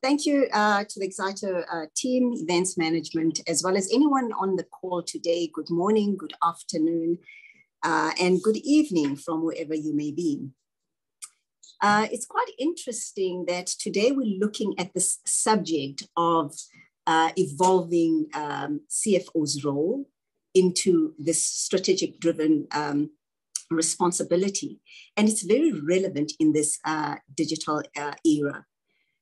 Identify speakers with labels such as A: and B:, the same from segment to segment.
A: Thank you to the Exito team, events management, as well as anyone on the call today. Good morning, good afternoon, and good evening from wherever you may be. It's quite interesting that today we're looking at this subject of evolving CFO's role into this strategic-driven responsibility. And it's very relevant in this digital era.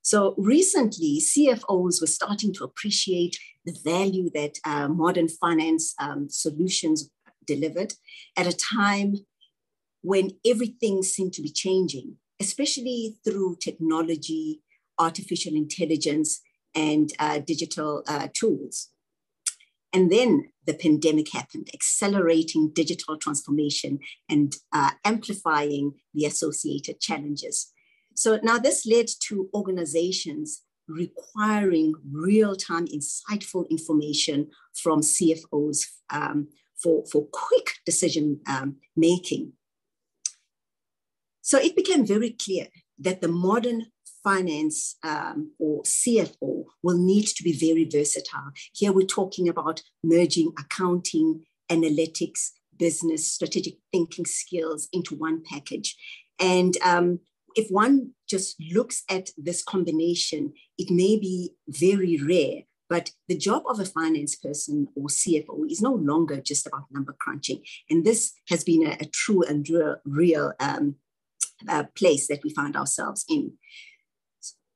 A: So recently, CFOs were starting to appreciate the value that modern finance solutions delivered at a time when everything seemed to be changing, especially through technology, artificial intelligence, and digital tools. And then the pandemic happened, accelerating digital transformation and amplifying the associated challenges. So now this led to organizations requiring real-time, insightful information from CFOs for quick decision making. So it became very clear that the modern finance or CFO will need to be very versatile. Here we're talking about merging accounting, analytics, business, strategic thinking skills into one package. And if one just looks at this combination, it may be very rare, but the job of a finance person or CFO is no longer just about number crunching. And this has been a true and real place that we find ourselves in.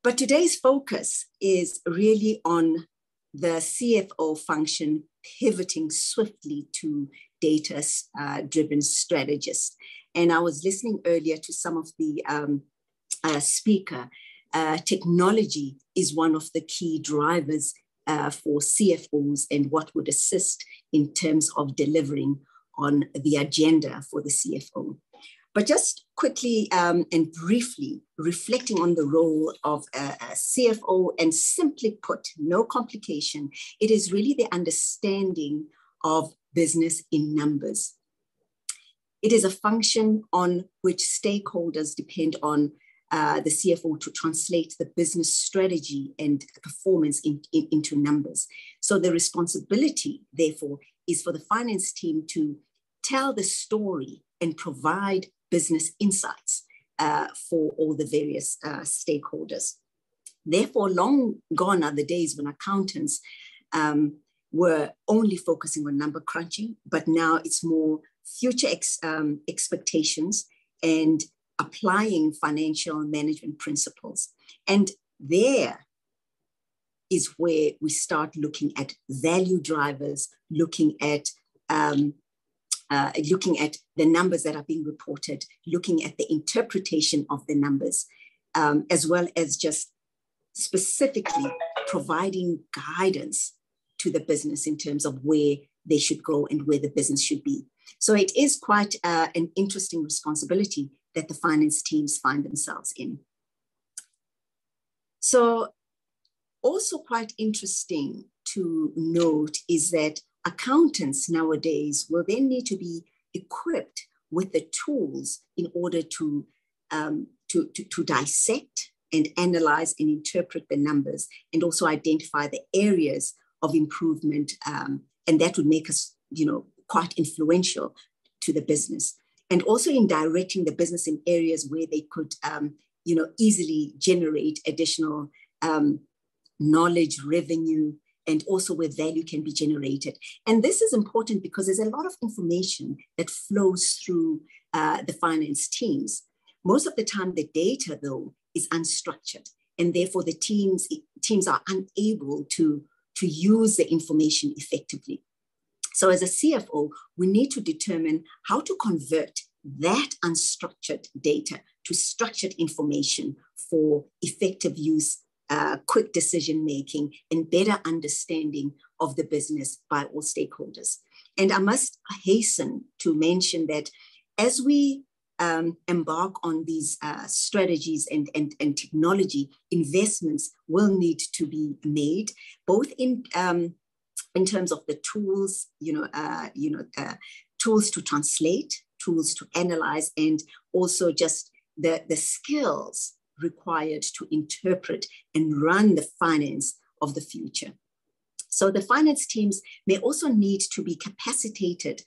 A: But today's focus is really on the CFO function pivoting swiftly to data-driven strategists. And I was listening earlier to some of the speaker. Technology is one of the key drivers for CFOs and what would assist in terms of delivering on the agenda for the CFO. But just quickly and briefly reflecting on the role of a CFO, and simply put, no complication, it is really the understanding of business in numbers. It is a function on which stakeholders depend on the CFO to translate the business strategy and performance into numbers. So the responsibility, therefore, is for the finance team to tell the story and provide business insights for all the various stakeholders. Therefore, long gone are the days when accountants were only focusing on number crunching, but now it's more future expectations and applying financial management principles. And there is where we start looking at value drivers, looking at the numbers that are being reported, looking at the interpretation of the numbers, as well as just specifically providing guidance to the business in terms of where they should go and where the business should be. So it is quite an interesting responsibility that the finance teams find themselves in. So also quite interesting to note is that accountants nowadays will then need to be equipped with the tools in order to dissect and analyze and interpret the numbers, and also identify the areas of improvement, and that would make us, quite influential to the business. And also in directing the business in areas where they could, easily generate additional knowledge, revenue, and also where value can be generated. And this is important because there's a lot of information that flows through the finance teams. Most of the time, the data, though, is unstructured, and therefore the teams are unable to use the information effectively. So as a CFO, we need to determine how to convert that unstructured data to structured information for effective use, quick decision-making, and better understanding of the business by all stakeholders. And I must hasten to mention that as we embark on these strategies and technology, investments will need to be made, both in terms of the tools, tools to translate, tools to analyze, and also just the skills required to interpret and run the finance of the future. So the finance teams may also need to be capacitated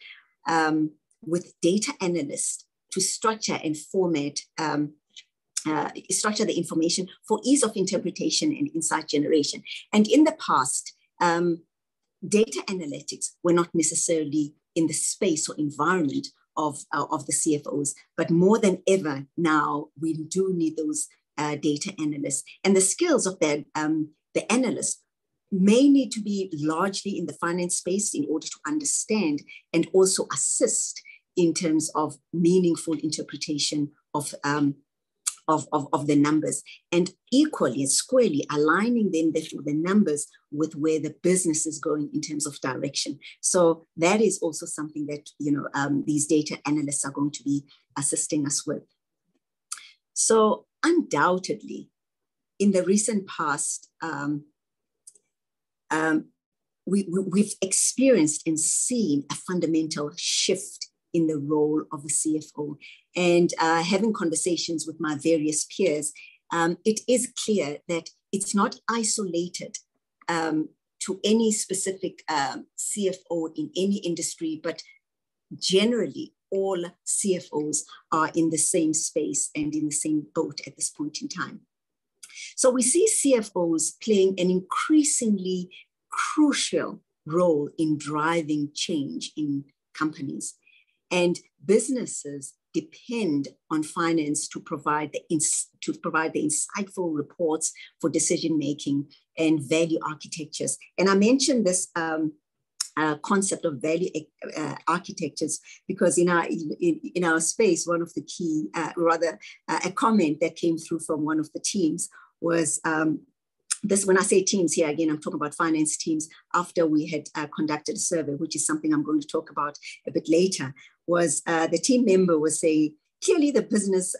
A: with data analysts to structure and format, structure the information for ease of interpretation and insight generation. And in the past, data analytics were not necessarily in the space or environment of the CFOs, but more than ever now, we do need those data analysts. And the skills of the analysts may need to be largely in the finance space in order to understand and also assist in terms of meaningful interpretation of the numbers, and equally and squarely aligning them the numbers with where the business is going in terms of direction. So that is also something that these data analysts are going to be assisting us with. So undoubtedly, in the recent past, we've experienced and seen a fundamental shift in the role of the CFO. And having conversations with my various peers, it is clear that it's not isolated to any specific CFO in any industry, but generally all CFOs are in the same space and in the same boat at this point in time. So we see CFOs playing an increasingly crucial role in driving change in companies. And businesses depend on finance to provide the insightful reports for decision-making and value architectures. And I mentioned this concept of value architectures because in our space, one of the key, a comment that came through from one of the teams was this. When I say teams here, again, I'm talking about finance teams after we had conducted a survey, which is something I'm going to talk about a bit later, was the team member was saying, clearly the business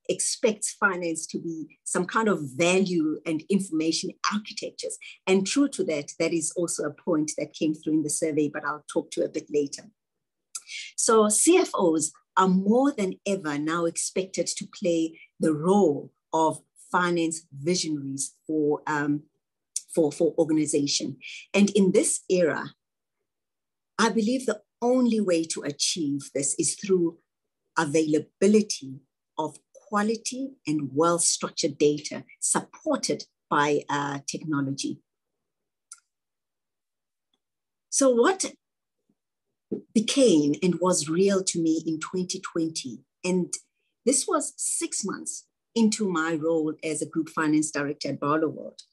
A: expects finance to be some kind of value and information architectures. And true to that, that is also a point that came through in the survey, but I'll talk to a bit later. So CFOs are more than ever now expected to play the role of finance visionaries for organization. And in this era, I believe the only way to achieve this is through availability of quality and well-structured data supported by technology. So what became and was real to me in 2020, and this was 6 months into my role as a group finance director at Barloworld.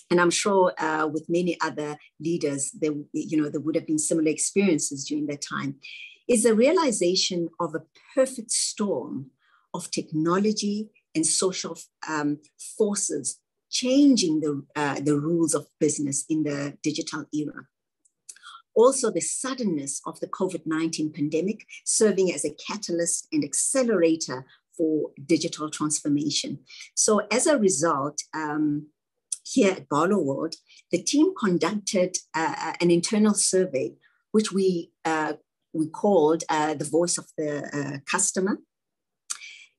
A: And I'm sure with many other leaders, there would have been similar experiences during that time, is a realization of a perfect storm of technology and social forces changing the rules of business in the digital era. Also, the suddenness of the COVID-19 pandemic serving as a catalyst and accelerator for digital transformation. So as a result, here at Barloworld, the team conducted an internal survey, which we called the voice of the customer.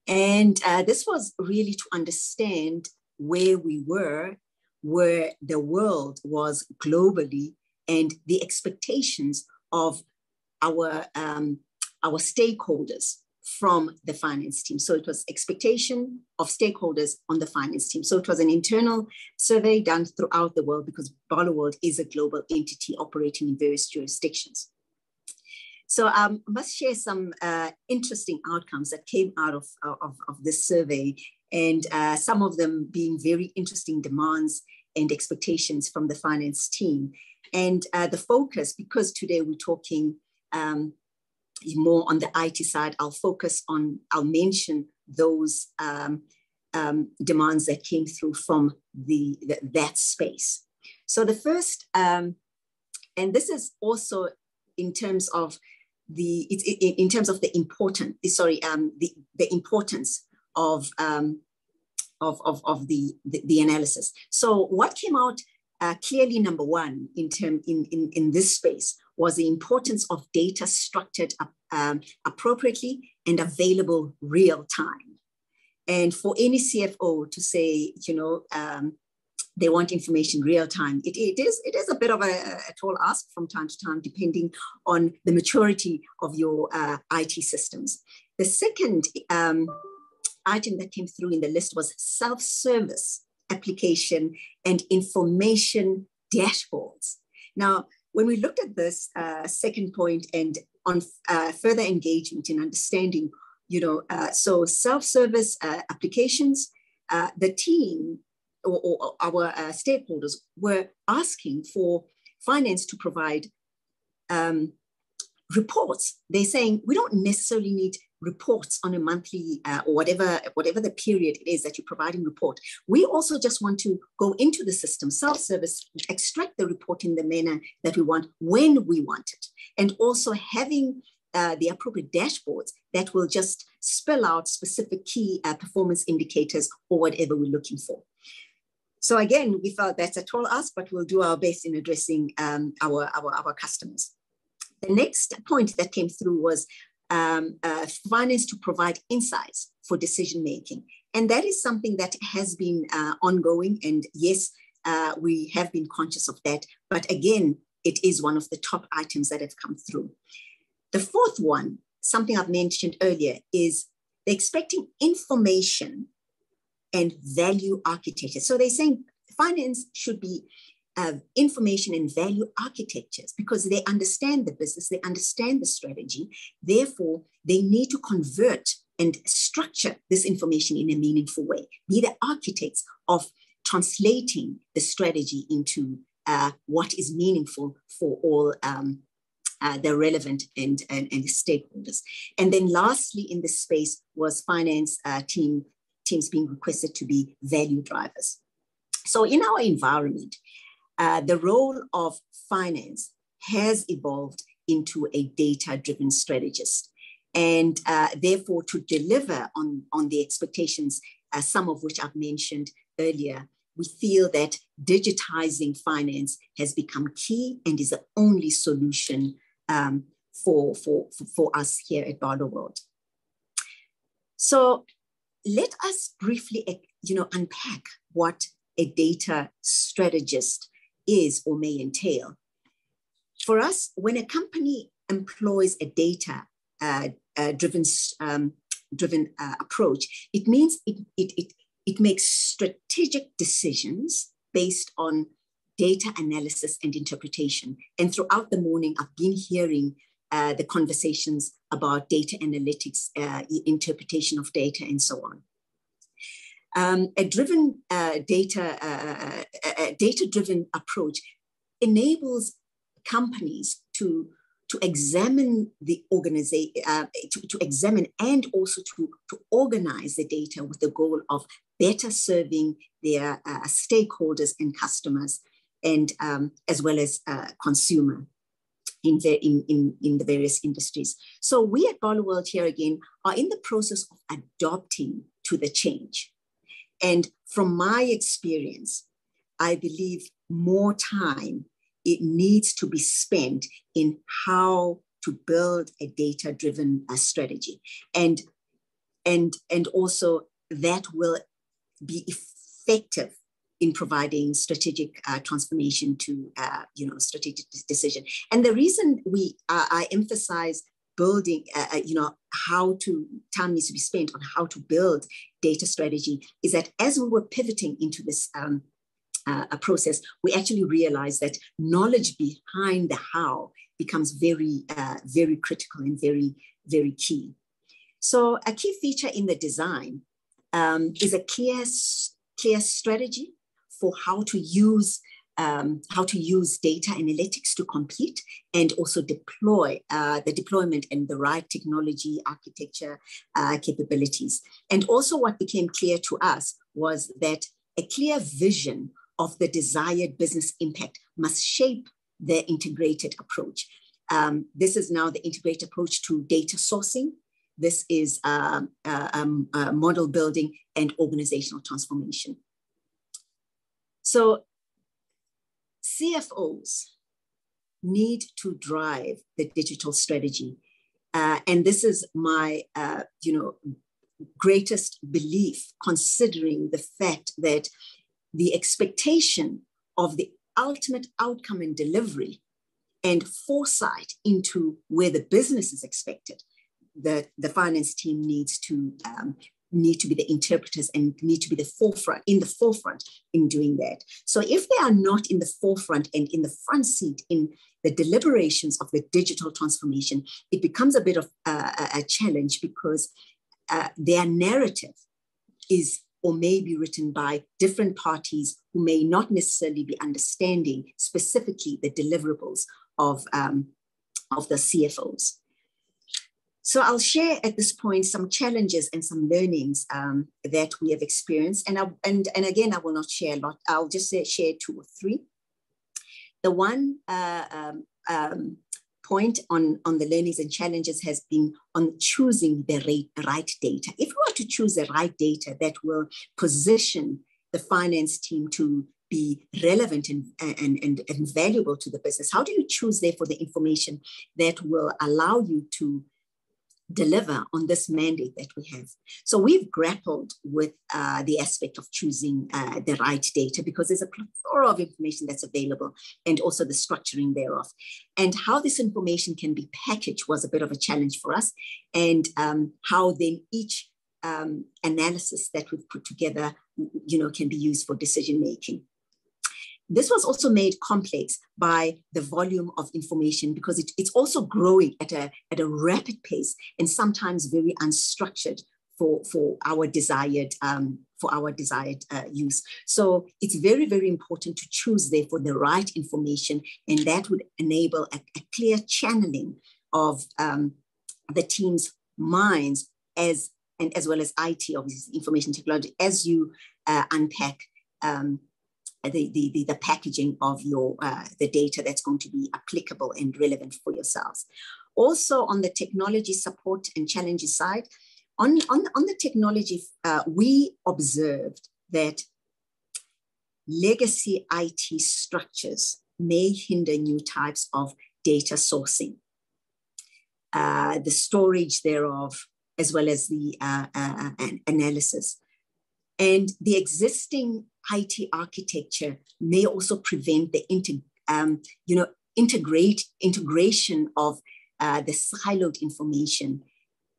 A: And this was really to understand where we were, where the world was globally, and the expectations of our stakeholders from the finance team. So it was expectation of stakeholders on the finance team. So it was an internal survey done throughout the world because Barloworld is a global entity operating in various jurisdictions. So I must share some interesting outcomes that came out of this survey, and some of them being very interesting demands and expectations from the finance team. And the focus, because today we're talking more on the IT side, I'll mention those demands that came through from that space. So the first, and this is also in terms of the importance of the analysis. So what came out clearly, number one, in this space was the importance of data structured appropriately and available real time. And for any CFO to say, they want information real time, it is a bit of a tall ask from time to time, depending on the maturity of your IT systems. The second item that came through in the list was self-service application and information dashboards. Now, when we looked at this second point and on further engagement in understanding, so self-service applications, the team or our stakeholders were asking for finance to provide reports. They're saying we don't necessarily need reports on a monthly or whatever the period it is that you're providing report. We also just want to go into the system, self-service, extract the report in the manner that we want, when we want it, and also having the appropriate dashboards that will just spell out specific key performance indicators or whatever we're looking for. So again, we felt that's a tall ask, but we'll do our best in addressing our customers. The next point that came through was finance to provide insights for decision-making. And that is something that has been ongoing. And yes, we have been conscious of that. But again, it is one of the top items that have come through. The fourth one, something I've mentioned earlier, is they're expecting information and value architecture. So they're saying finance should be information and value architectures because they understand the business, they understand the strategy. Therefore, they need to convert and structure this information in a meaningful way, be the architects of translating the strategy into what is meaningful for all the relevant and stakeholders. And then lastly, in this space was finance teams being requested to be value drivers. So in our environment, the role of finance has evolved into a data-driven strategist. And therefore, to deliver on the expectations, some of which I've mentioned earlier, we feel that digitizing finance has become key and is the only solution for us here at Barloworld. So let us briefly, unpack what a data strategist is or may entail. For us, when a company employs a data-driven approach, it means it makes strategic decisions based on data analysis and interpretation. And throughout the morning, I've been hearing the conversations about data analytics, interpretation of data, and so on. A data-driven approach enables companies to examine the organization, to examine and also to organize the data with the goal of better serving their stakeholders and customers, and as well as consumer in the various industries. So we at Barloworld here again are in the process of adopting to the change. And from my experience, I believe more time it needs to be spent in how to build a data-driven strategy. And also that will be effective in providing strategic transformation to, strategic decision. And the reason I emphasize building, how time needs to be spent on how to build data strategy is that as we were pivoting into this process, we actually realized that knowledge behind the how becomes very, very critical and very, very key. So a key feature in the design is a clear strategy for how to use data analytics to compete and also deploy the deployment and the right technology architecture capabilities. And also what became clear to us was that a clear vision of the desired business impact must shape the integrated approach. This is now the integrated approach to data sourcing. This is model building and organizational transformation. So CFOs need to drive the digital strategy. And this is my, greatest belief, considering the fact that the expectation of the ultimate outcome and delivery and foresight into where the business is expected, that the finance team need to be the interpreters and need to be in the forefront in doing that. So if they are not in the forefront and in the front seat in the deliberations of the digital transformation, it becomes a bit of a challenge, because their narrative is or may be written by different parties who may not necessarily be understanding specifically the deliverables of the CFOs. So I'll share at this point some challenges and some learnings that we have experienced. And again, I will not share a lot. I'll just share 2 or 3. The one point on the learnings and challenges has been on choosing the right data. If we were to choose the right data that will position the finance team to be relevant and valuable to the business, how do you choose, therefore, the information that will allow you to deliver on this mandate that we have? So we've grappled with the aspect of choosing the right data, because there's a plethora of information that's available, and also the structuring thereof. And how this information can be packaged was a bit of a challenge for us, and how then each analysis that we've put together, can be used for decision making. This was also made complex by the volume of information, because it's also growing at a rapid pace, and sometimes very unstructured for our desired use. So it's very, very important to choose, therefore, the right information, and that would enable a clear channeling of the team's minds as well as IT, obviously information technology, as you unpack the packaging of your the data that's going to be applicable and relevant for yourselves. Also, on the technology support and challenges side, on the technology, we observed that legacy IT structures may hinder new types of data sourcing, the storage thereof, as well as the analysis. And the existing IT architecture may also prevent the integration of the siloed information,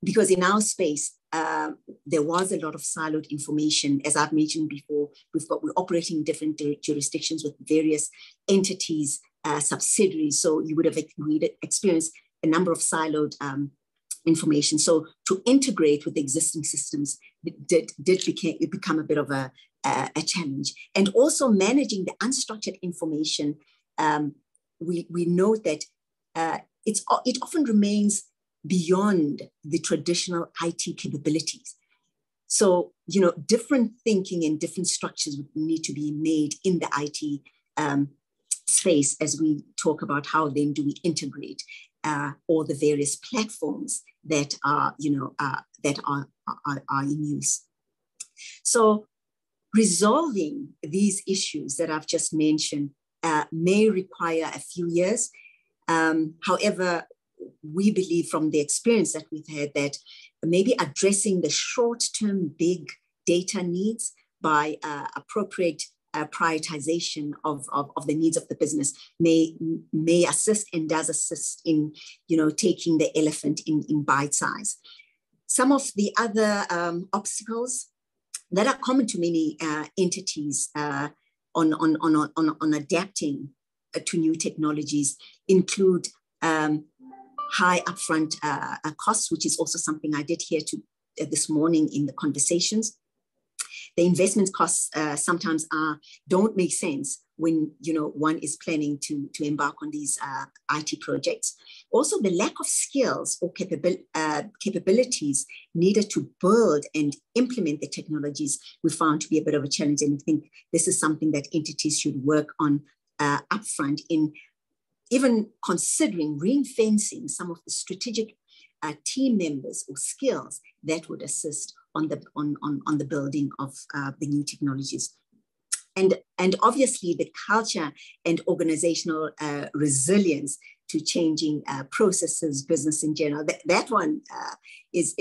A: because in our space, there was a lot of siloed information. As I've mentioned before, we're operating in different jurisdictions with various entities, subsidiaries. So we'd experienced a number of siloed information. So to integrate with the existing systems did become a bit of a challenge. And also managing the unstructured information, we note that it often remains beyond the traditional IT capabilities. So, different thinking and different structures would need to be made in the IT space, as we talk about how then do we integrate all the various platforms that are in use. So resolving these issues that I've just mentioned may require a few years. However, we believe from the experience that we've had that maybe addressing the short-term big data needs by appropriate prioritization of the needs of the business may assist and does assist in taking the elephant in bite size. Some of the other obstacles that are common to many entities on adapting to new technologies include high upfront costs, which is also something I did hear this morning in the conversations. The investment costs sometimes don't make sense when one is planning to embark on these IT projects. Also, the lack of skills or capabilities needed to build and implement the technologies we found to be a bit of a challenge, and I think this is something that entities should work on upfront in even considering ring-fencing some of the strategic team members or skills that would assist on the building of the new technologies. And obviously the culture and organizational resilience to changing processes, business in general. That one is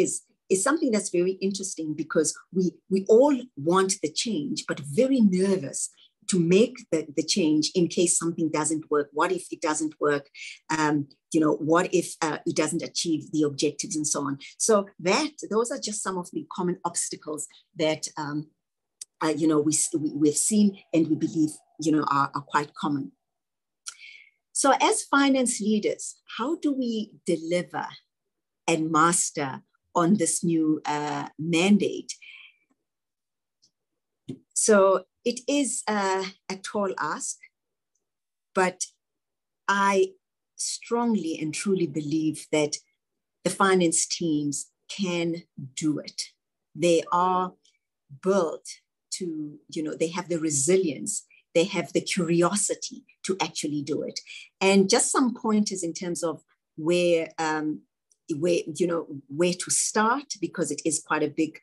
A: is something that's very interesting because we all want the change, but very nervous to make the change in case something doesn't work. What if it doesn't work? What if it doesn't achieve the objectives and so on? So those are just some of the common obstacles that we've seen and we believe are quite common. So as finance leaders, how do we deliver and master on this new mandate? So it is a tall ask, but I strongly and truly believe that the finance teams can do it. They are built to, they have the resilience, they have the curiosity to actually do it. And just some pointers in terms of where to start, because it is quite a big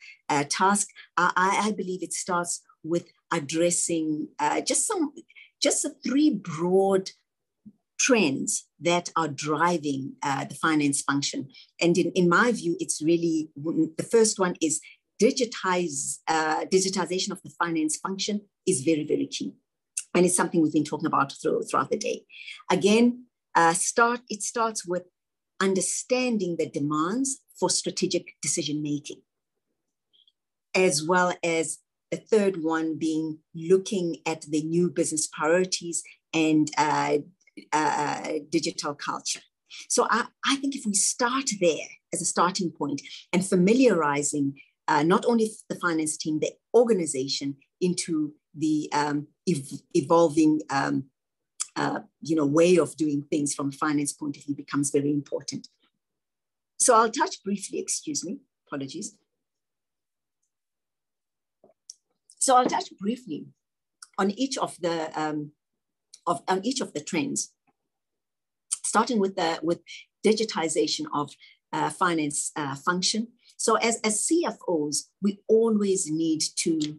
A: task. I believe it starts with addressing just the three broad trends that are driving the finance function. And in my view, it's really, the first one is digitization of the finance function is very, very key. And it's something we've been talking about throughout the day. Again, it starts with understanding the demands for strategic decision-making, as well as the third one being looking at the new business priorities and digital culture. So I think if we start there as a starting point and familiarizing not only the finance team, the organization into the evolving way of doing things from a finance point of view becomes very important. So I'll touch briefly, apologies. So I'll touch briefly on each of the trends, starting with digitization of finance function. So as CFOs, we always need to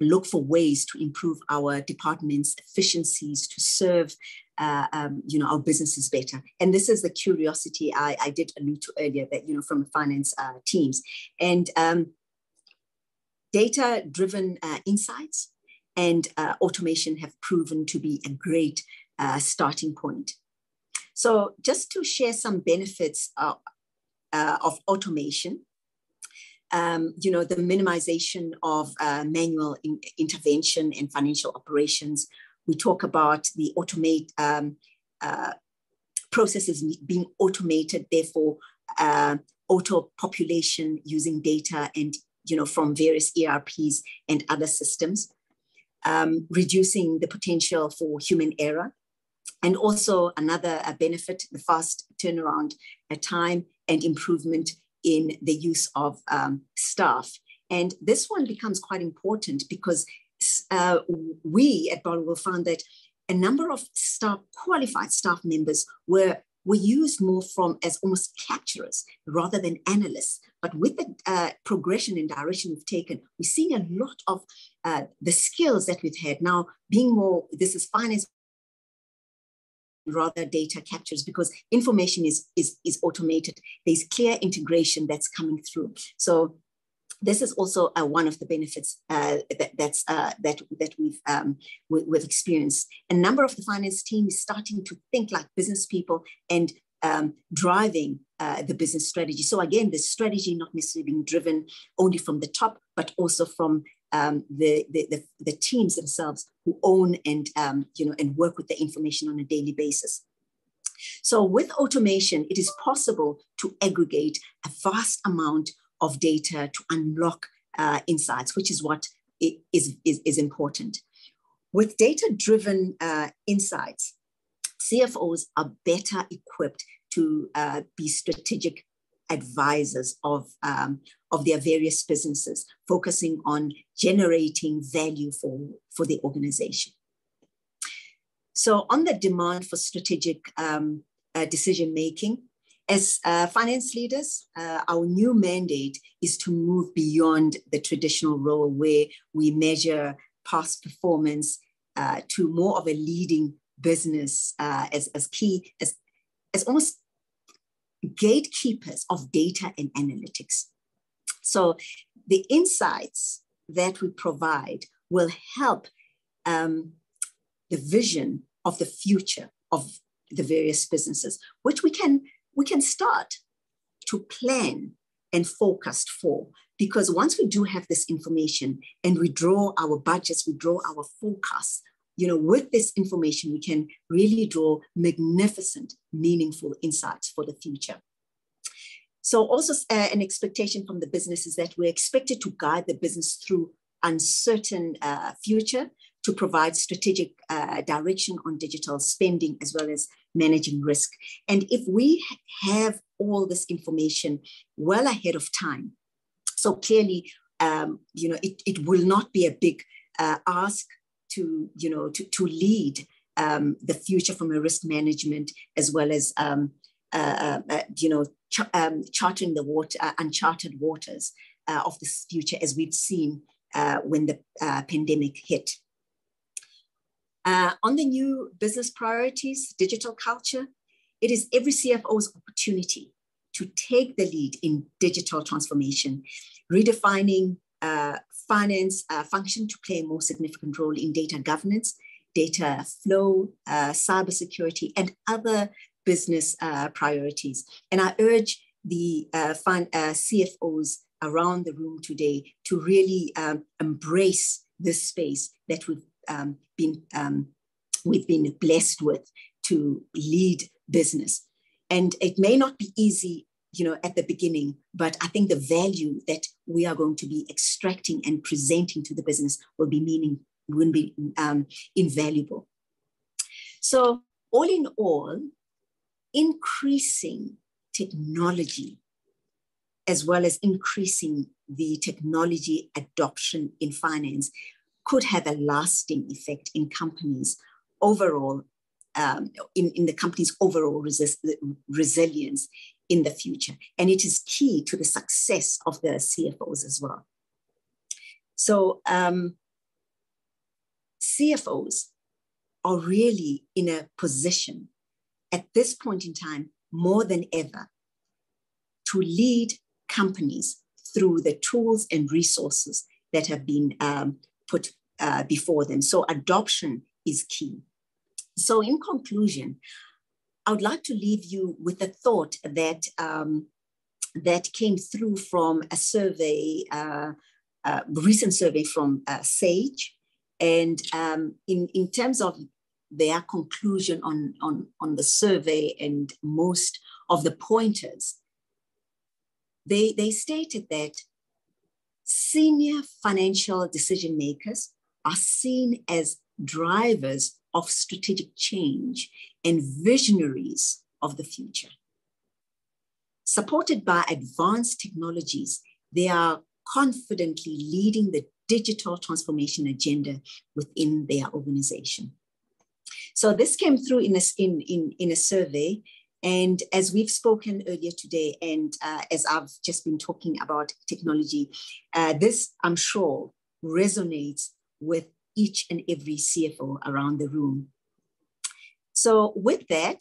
A: look for ways to improve our department's efficiencies to serve our businesses better. And this is the curiosity I did allude to earlier, that from finance teams. And data-driven insights and automation have proven to be a great starting point. So just to share some benefits of automation, the minimization of manual intervention in financial operations. We talk about the processes being automated, therefore auto-population using data and from various ERPs and other systems, reducing the potential for human error. And also another benefit, the fast turnaround time and improvement in the use of staff. And this one becomes quite important because we at Barloworld found that a number of qualified staff members were used more as almost capturers rather than analysts. But with the progression and direction we've taken, we're seeing a lot of the skills that we've had now being more, this is finance rather data captures, because information is automated. There's clear integration that's coming through. So this is also one of the benefits that we've experienced. A number of the finance team is starting to think like business people and driving the business strategy. So again, the strategy not necessarily being driven only from the top, but also from the teams themselves who own and and work with the information on a daily basis. So with automation, it is possible to aggregate a vast amount of data to unlock insights, which is what is important. With data-driven insights, CFOs are better equipped to be strategic advisors of their various businesses, focusing on generating value for the organization. So on the demand for strategic decision-making, as finance leaders, our new mandate is to move beyond the traditional role where we measure past performance to more of a leading business as almost gatekeepers of data and analytics. So the insights that we provide will help the vision of the future of the various businesses, which we can start to plan and forecast for. Because once we do have this information and we draw our budgets, we draw our forecasts, with this information, we can really draw magnificent, meaningful insights for the future. So also an expectation from the business is that we're expected to guide the business through uncertain future, to provide strategic direction on digital spending, as well as managing risk. And if we have all this information well ahead of time, so clearly, it will not be a big ask to lead the future from a risk management, as well as charting the uncharted waters of this future, as we've seen when the pandemic hit. On the new business priorities, digital culture, it is every CFO's opportunity to take the lead in digital transformation, redefining finance function to play a more significant role in data governance, data flow, cybersecurity, and other business priorities. And I urge the CFOs around the room today to really embrace this space that we've been blessed with to lead business. And it may not be easy, at the beginning, but I think the value that we are going to be extracting and presenting to the business will be invaluable. So all in all, increasing technology, as well as increasing the technology adoption in finance, could have a lasting effect in companies overall, in the company's overall resilience in the future. And it is key to the success of the CFOs as well. So CFOs are really in a position at this point in time, more than ever, to lead companies through the tools and resources that have been put before them. So adoption is key. So in conclusion, I would like to leave you with a thought that that came through from a survey, recent survey from Sage, and in terms of their conclusion on the survey and most of the pointers, they stated that senior financial decision makers are seen as drivers of strategic change and visionaries of the future. Supported by advanced technologies, they are confidently leading the digital transformation agenda within their organization. So this came through in a survey, and as we've spoken earlier today, and as I've just been talking about technology, this, I'm sure, resonates with each and every CFO around the room. So with that,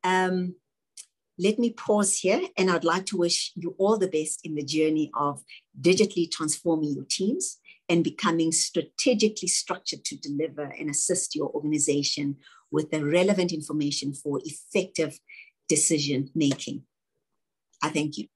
A: let me pause here, and I'd like to wish you all the best in the journey of digitally transforming your teams and becoming strategically structured to deliver and assist your organization with the relevant information for effective decision making. I thank you.